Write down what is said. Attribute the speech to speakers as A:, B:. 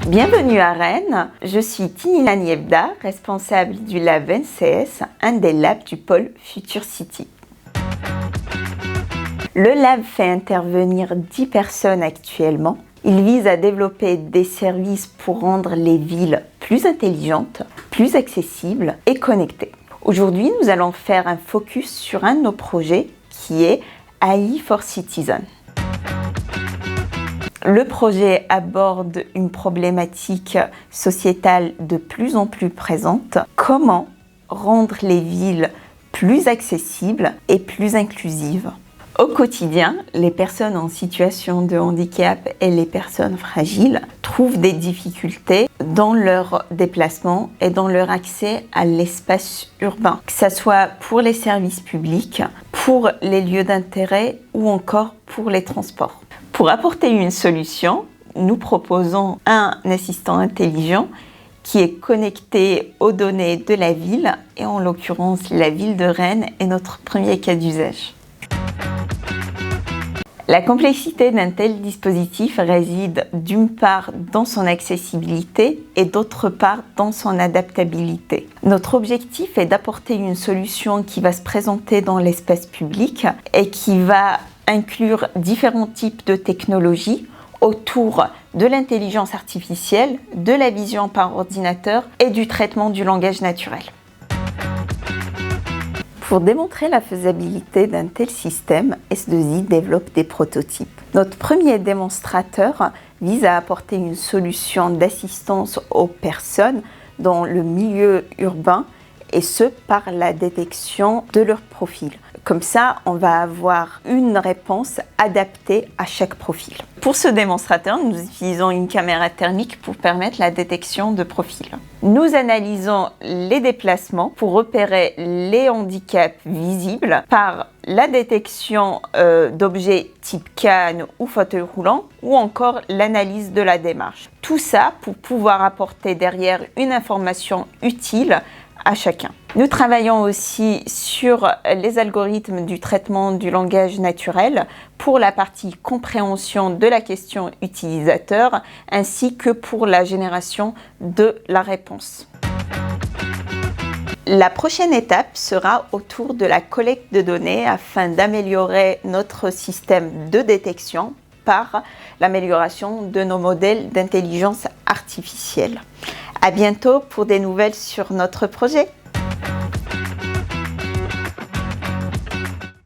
A: Bienvenue à Rennes, je suis Tinina Niebda, responsable du Lab NCS, un des labs du pôle Future City. Le lab fait intervenir 10 personnes actuellement. Il vise à développer des services pour rendre les villes plus intelligentes, plus accessibles et connectées. Aujourd'hui, nous allons faire un focus sur un de nos projets qui est AI for Citizen. Le projet aborde une problématique sociétale de plus en plus présente. Comment rendre les villes plus accessibles et plus inclusives? Au quotidien, les personnes en situation de handicap et les personnes fragiles trouvent des difficultés dans leur déplacement et dans leur accès à l'espace urbain, que ce soit pour les services publics, pour les lieux d'intérêt ou encore pour les transports. Pour apporter une solution, nous proposons un assistant intelligent qui est connecté aux données de la ville et en l'occurrence la ville de Rennes est notre premier cas d'usage. La complexité d'un tel dispositif réside d'une part dans son accessibilité et d'autre part dans son adaptabilité. Notre objectif est d'apporter une solution qui va se présenter dans l'espace public et qui va inclure différents types de technologies autour de l'intelligence artificielle, de la vision par ordinateur et du traitement du langage naturel. Pour démontrer la faisabilité d'un tel système, S2I développe des prototypes. Notre premier démonstrateur vise à apporter une solution d'assistance aux personnes dans le milieu urbain et ce par la détection de leur profil. Comme ça, on va avoir une réponse adaptée à chaque profil. Pour ce démonstrateur, nous utilisons une caméra thermique pour permettre la détection de profils. Nous analysons les déplacements pour repérer les handicaps visibles par la détection d'objets type canne ou fauteuil roulant ou encore l'analyse de la démarche. Tout ça pour pouvoir apporter derrière une information utile à chacun. Nous travaillons aussi sur les algorithmes du traitement du langage naturel pour la partie compréhension de la question utilisateur ainsi que pour la génération de la réponse. La prochaine étape sera autour de la collecte de données afin d'améliorer notre système de détection par l'amélioration de nos modèles d'intelligence artificielle. À bientôt pour des nouvelles sur notre projet.